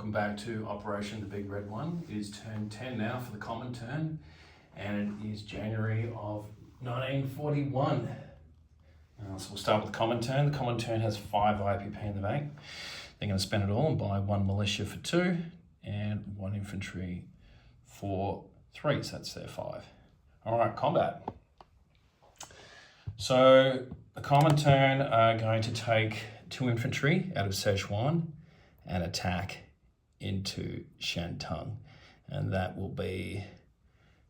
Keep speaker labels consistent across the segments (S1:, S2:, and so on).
S1: welcome back to Operation the Big Red One. It is turn 10 now for the common turn, and it is January of 1941. So we'll start with the common turn. The common turn has 5 IPP in the bank. They're going to spend it all and buy 1 militia for 2 and 1 infantry for 3, so that's their 5. All right, combat. So the common turn are going to take 2 infantry out of Szechuan and attack into Shantung, and that will be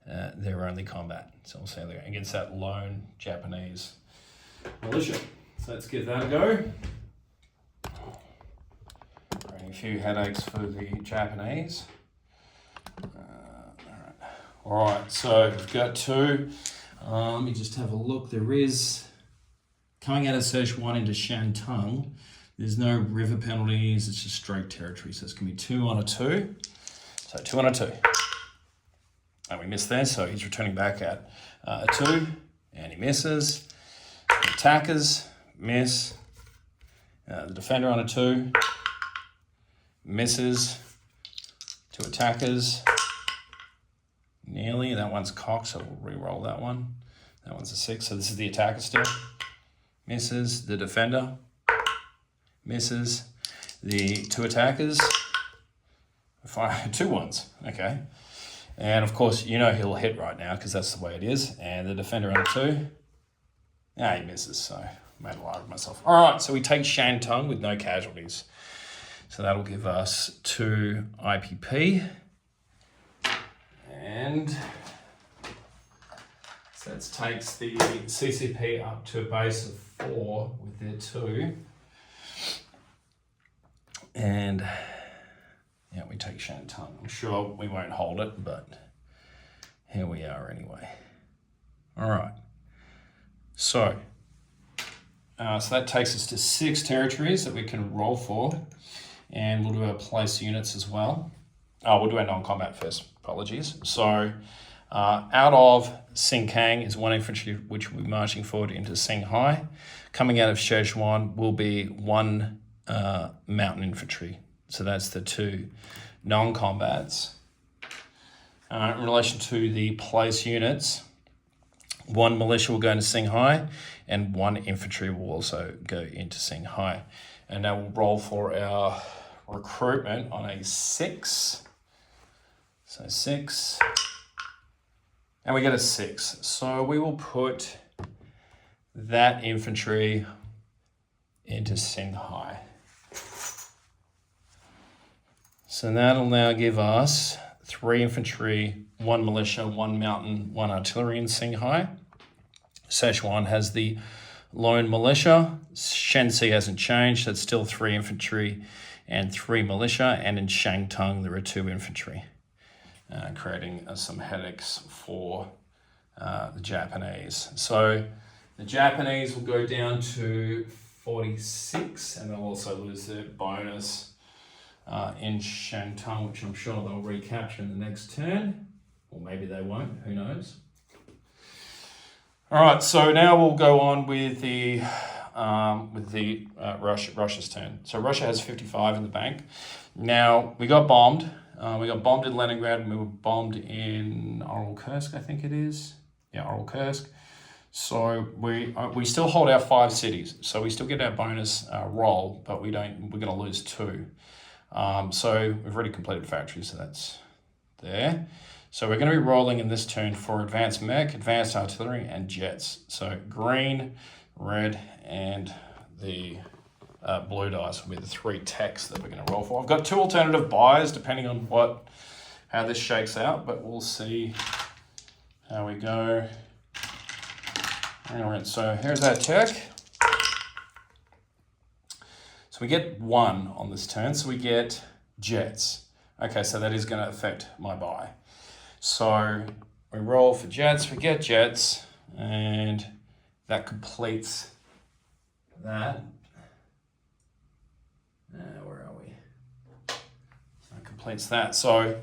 S1: their only combat. So we'll say they're against that lone Japanese militia. So let's give that a go. Bringing a few headaches for the Japanese. All right, so we've got 2. Let me just have a look. There is, coming out of Szechuan into Shantung, there's no river penalties, it's just straight territory. So it's going to be 2 on a 2. So 2 on a 2. And we missed there, so he's returning back at a 2, and he misses. The attackers miss. The defender on a 2 misses. 2 attackers. Nearly. That one's cocked, so we'll re-roll that one. That one's a 6, so this is the attacker still. Misses. The defender misses. The 2 attackers. 2 ones. Okay. And of course, you know he'll hit right now because that's the way it is. And the defender on a 2. He misses, so I made a lie of myself. All right, so we take Shantung with no casualties. So that'll give us 2 IPP. And so that takes the CCP up to a base of 4 with their 2. And yeah, we take Shantung. I'm sure we won't hold it, but here we are anyway. All right. So that takes us to 6 territories that we can roll for, and we'll do our place units as well. We'll do our non-combat first, apologies. So out of Xingkang is 1 infantry which will be marching forward into Xinghai. Coming out of Szechuan will be 1 mountain infantry. So that's the 2 non-combats. In relation to the place units, 1 militia will go into Xinghai and 1 infantry will also go into Xinghai. And now we'll roll for our recruitment on a 6. So 6. And we get a 6. So we will put that infantry into Xinghai. So that'll now give us 3 infantry, 1 militia, 1 mountain, 1 artillery in Xinghai. Szechuan has the lone militia. Shenxi hasn't changed. That's still 3 infantry and 3 militia. And in Shantung, there are 2 infantry, creating some headaches for the Japanese. So the Japanese will go down to 46, and they'll also lose their bonus in Shantung, which I'm sure they'll recapture in the next turn, or maybe they won't, who knows. All right, so now we'll go on with the Russia's turn. So Russia has 55 in the bank. Now, we got bombed. We got bombed in Leningrad, and we were bombed in Orel-Kursk, I think it is. Yeah, Orel-Kursk. So we still hold our 5 cities. So we still get our bonus roll, but we're going to lose 2. So we've already completed factories, so that's there. So we're going to be rolling in this turn for advanced mech, advanced artillery, and jets. So green, red, and the blue dice will be the 3 techs that we're going to roll for. I've got 2 alternative buys depending on how this shakes out, but we'll see how we go. All right, so here's our tech. So we get 1 on this turn, so we get jets. Okay, so that is going to affect my buy. So we roll for jets, we get jets, and that completes that. Where are we? That completes that. So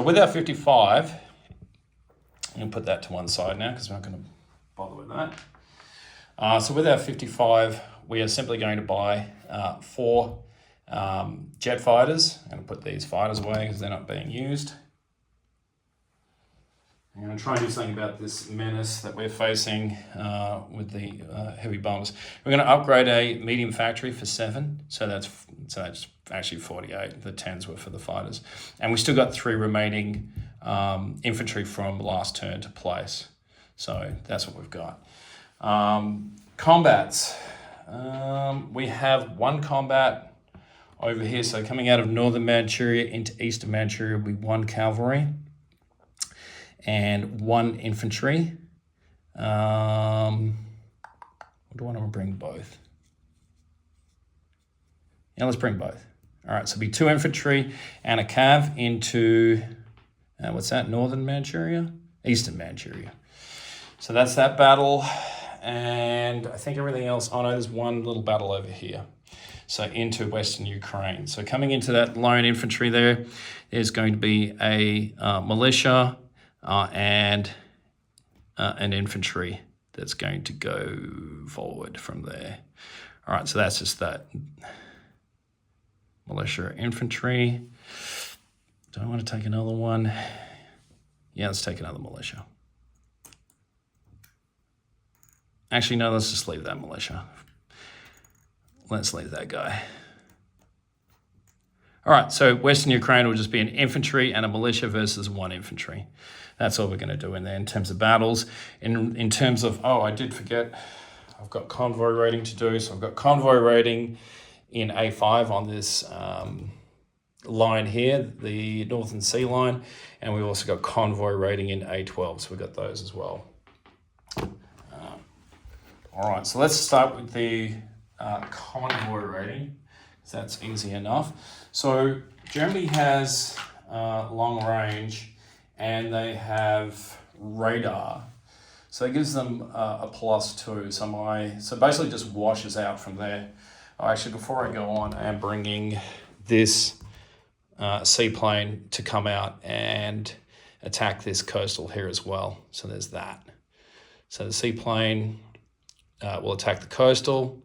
S1: with our 55, I'm going to put that to one side now because we're not going to bother with that. So with our 55, we are simply going to buy 4 jet fighters. I'm going to put these fighters away because they're not being used. I'm going to try and do something about this menace that we're facing with the heavy bombers. We're going to upgrade a medium factory for 7, so that's actually 48. The 10s were for the fighters, and we still got 3 remaining infantry from last turn to place. So that's what we've got. Combats. We have 1 combat over here. So coming out of northern Manchuria into eastern Manchuria will be 1 cavalry and 1 infantry. Or do I want to bring both? Yeah, let's bring both. All right, so it'll be 2 infantry and a cav into, what's that, northern Manchuria? Eastern Manchuria. So that's that battle. And I think everything else, oh no, there's 1 little battle over here. So into western Ukraine. So coming into that lone infantry there's going to be a militia and an infantry that's going to go forward from there. All right, so that's just that. Militia, infantry. Do I want to take another one? Yeah, let's take another militia. Actually, no, let's just leave that militia. Let's leave that guy. All right, so Western Ukraine will just be an infantry and a militia versus 1 infantry. That's all we're going to do in there in terms of battles. In terms of, oh, I did forget, I've got convoy rating to do. So I've got convoy rating in A5 on this line here, the Northern Sea line, and we've also got convoy rating in A12, so we've got those as well. All right, so let's start with the convoy rating, because that's easy enough. So Germany has long range, and they have radar. So it gives them a +2. So basically just washes out from there. Oh, actually, before I go on, I'm bringing this seaplane to come out and attack this coastal here as well. So there's that. So the seaplane will attack the coastal,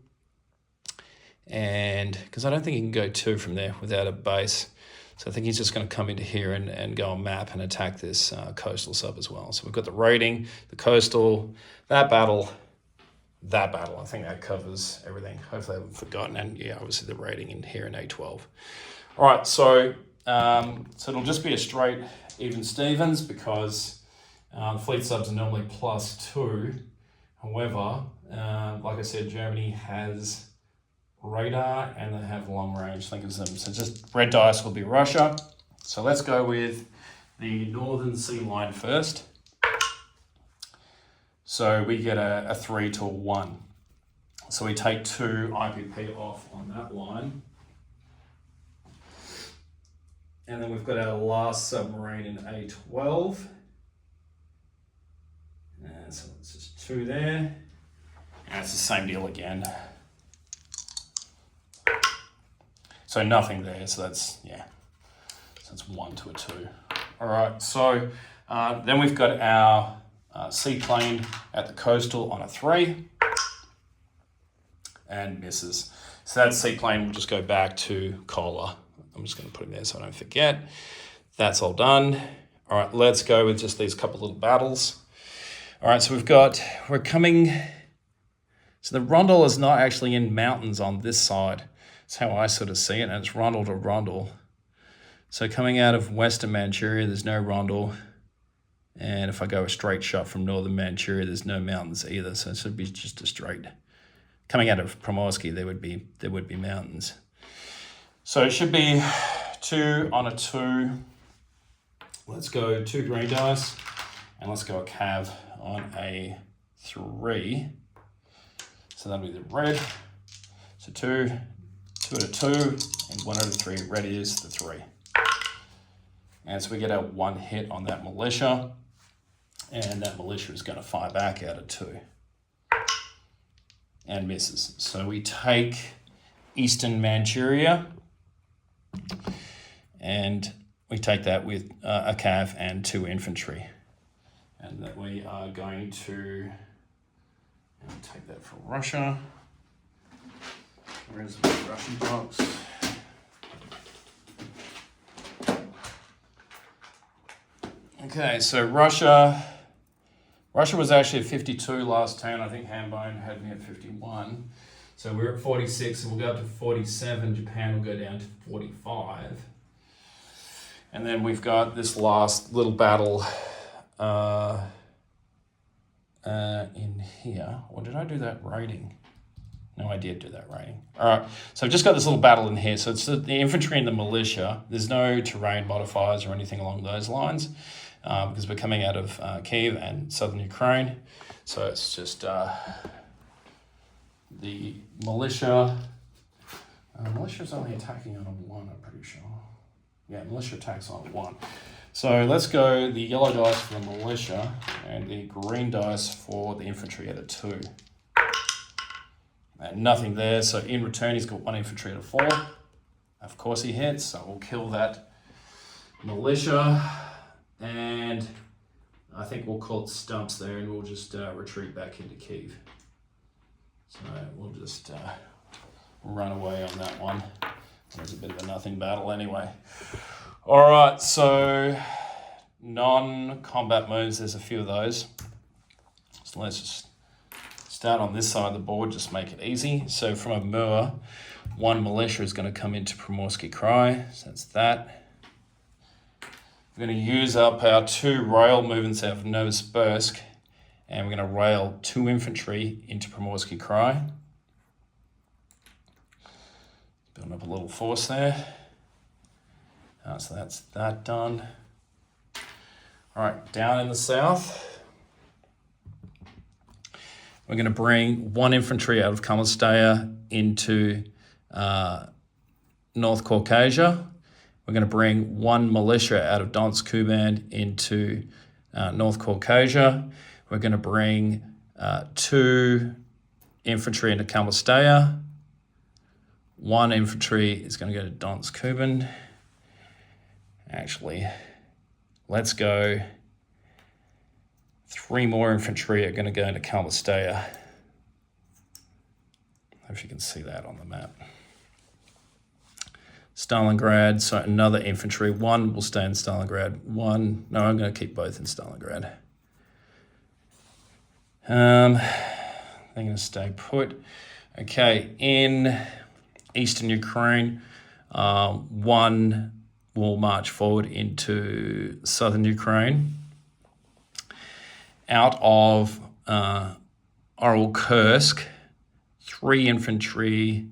S1: and because I don't think he can go 2 from there without a base. So I think he's just going to come into here and go on map and attack this coastal sub as well. So we've got the raiding, the coastal, that battle. I think that covers everything. Hopefully I haven't forgotten. And yeah, obviously the rating in here in A12. All right, so it'll just be a straight even Stevens because fleet subs are normally +2. However, like I said, Germany has radar and they have long range. Think of them. So just red dice will be Russia. So let's go with the Northern Sea line first. So we get a 3 to a 1. So we take 2 IPP off on that line. And then we've got our last submarine in A12. And so it's just 2 there. And it's the same deal again. So nothing there, so that's, yeah. So it's 1 to a 2. All right, so then we've got our seaplane at the coastal on a 3 and misses. So that seaplane will just go back to Kola. I'm just going to put him there so I don't forget. That's all done. All right, let's go with just these couple little battles. All right, so we're coming. So the Rondel is not actually in mountains on this side. That's how I sort of see it, and it's Rondel to Rondel. So coming out of Western Manchuria, there's no Rondel. And if I go a straight shot from Northern Manchuria, there's no mountains either. So it should be just a straight. Coming out of Primorsky, there would be mountains. So it should be 2 on a 2. Let's go 2 green dice, and let's go a cav on a 3. So that'll be the red. So 2 out of 2, and 1 out of 3. Red is the 3. And so we get our 1 hit on that militia, and that militia is going to fire back out of 2 and misses. So we take Eastern Manchuria, and we take that with a cav and 2 infantry. And that we are going to take that for Russia. Where's the Russian box? Okay, so Russia was actually at 52 last turn. I think Hambone had me at 51. So we're at 46, and we'll go up to 47. Japan will go down to 45. And then we've got this last little battle in here. Or did I do that rating? No, I did do that rating. All right, so I've just got this little battle in here. So it's the infantry and the militia. There's no terrain modifiers or anything along those lines because we're coming out of Kiev and southern Ukraine. So it's just the militia. Militia's only attacking on a 1, I'm pretty sure. Yeah, militia attacks on a 1. So let's go the yellow dice for the militia and the green dice for the infantry at a 2. And nothing there, so in return he's got 1 infantry at a 4. Of course he hits, so we'll kill that militia. And I think we'll call it stumps there and we'll just retreat back into Kiev. So we'll just run away on that one. It was a bit of a nothing battle anyway. All right, so non-combat moves, there's a few of those. So let's just start on this side of the board, just make it easy. So from a Mur, 1 militia is going to come into Primorsky Krai, so that's that. We're going to use up our 2 rail movements out of Novosibirsk, and we're going to rail 2 infantry into Primorsky Krai. Building up a little force there. So that's that done. All right, down in the south, we're going to bring 1 infantry out of Kalmystaya into North Caucasia. We're going to bring 1 militia out of Donetsk Kuban into North Caucasia. We're going to bring 2 infantry into Kalmystaya. 1 infantry is going to go to Donetsk Kuban. Actually, let's go. 3 more infantry are going to go into Kalmystaya. Hope you can see that on the map. Stalingrad, so another infantry. 1 will stay in Stalingrad. 1, no, I'm going to keep both in Stalingrad. They're going to stay put. Okay, in eastern Ukraine, 1 will march forward into southern Ukraine. Out of Oral-Kursk, 3 infantry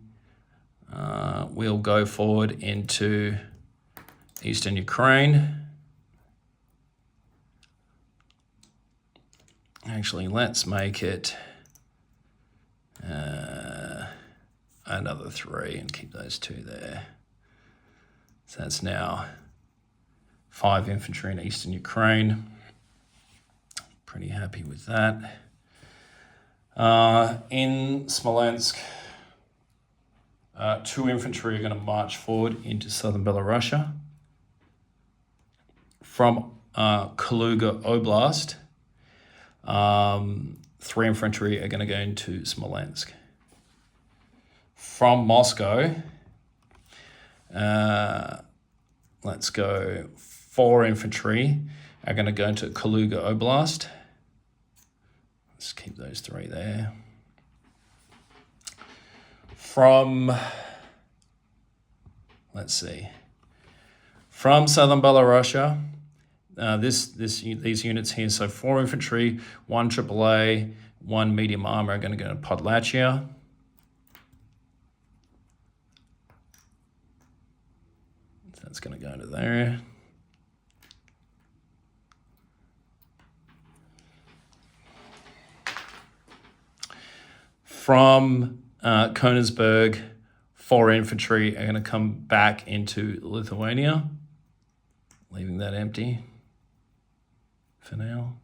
S1: will go forward into eastern Ukraine. Actually, let's make it another 3 and keep those 2 there. So that's now 5 infantry in eastern Ukraine. Pretty happy with that. In Smolensk, 2 infantry are going to march forward into southern Belarusia. From Kaluga Oblast, 3 infantry are going to go into Smolensk. From Moscow, let's go 4 infantry are going to go into Kaluga Oblast. Let's keep those 3 there. From, let's see, from southern Belarusia, these units here, so 4 infantry, 1 AAA, 1 medium armor are going to go to Podlachia. So that's going to go into there. From Königsberg, 4 infantry are going to come back into Lithuania, leaving that empty for now.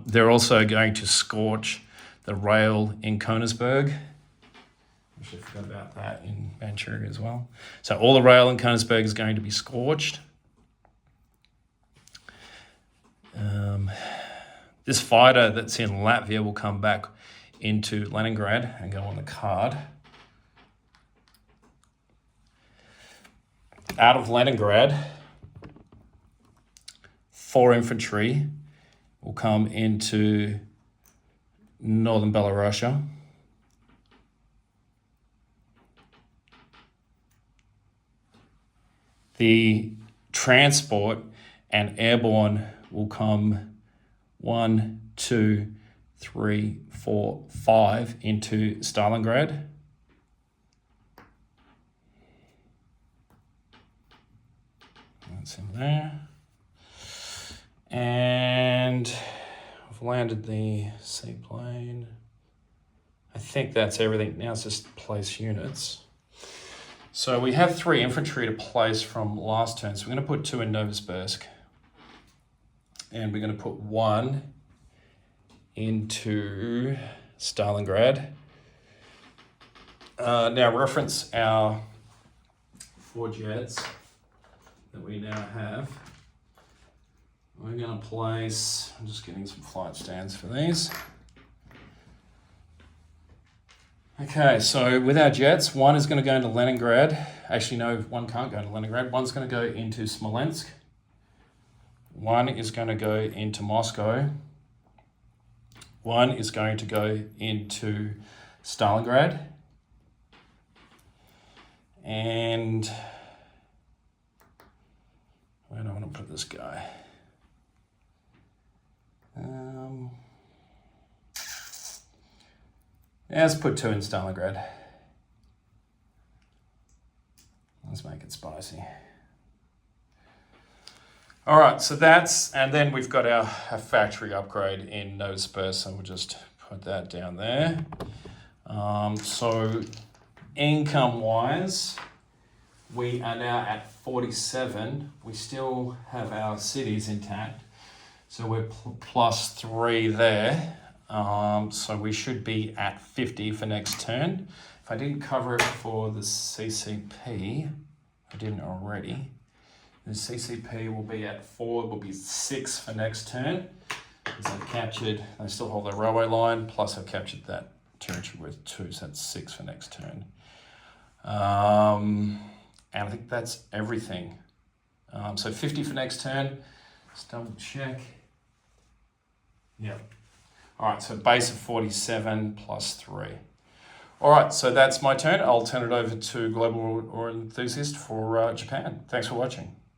S1: They're also going to scorch the rail in Königsberg. I should forget about that in Manchuria as well. So all the rail in Königsberg is going to be scorched. This fighter that's in Latvia will come back into Leningrad and go on the card. Out of Leningrad, 4 infantry will come into northern Belarusia. The transport and airborne will come 1, 2, 3, 4, 5 into Stalingrad. That's in there. And I've landed the seaplane. I think that's everything. Now it's just place units. So we have 3 infantry to place from last turn. So we're going to put 2 in Novosibirsk. And we're going to put 1 into Stalingrad. Now reference our 4 jets that we now have. We're going to place, I'm just getting some flight stands for these. Okay, so with our jets, 1 is going to go into Leningrad. Actually, no, 1 can't go into Leningrad. 1's going to go into Smolensk. 1 is going to go into Moscow. 1 is going to go into Stalingrad. And where do I want to put this guy? Yeah, let's put 2 in Stalingrad. Let's make it spicy. All right, so that's, and then we've got our factory upgrade in Novosibirsk, so we'll just put that down there. So income-wise, we are now at 47. We still have our cities intact, so we're plus 3 there. So we should be at 50 for next turn. If I didn't cover it for the CCP, I didn't already. The CCP will be at 4, will be 6 for next turn. Because I've captured, they still hold their railway line, plus I've captured that territory with 2, so that's 6 for next turn. And I think that's everything. So 50 for next turn. Let's double check. Yep. All right, so base of 47 plus 3. All right, so that's my turn. I'll turn it over to Global War Enthusiast for Japan. Thanks for watching.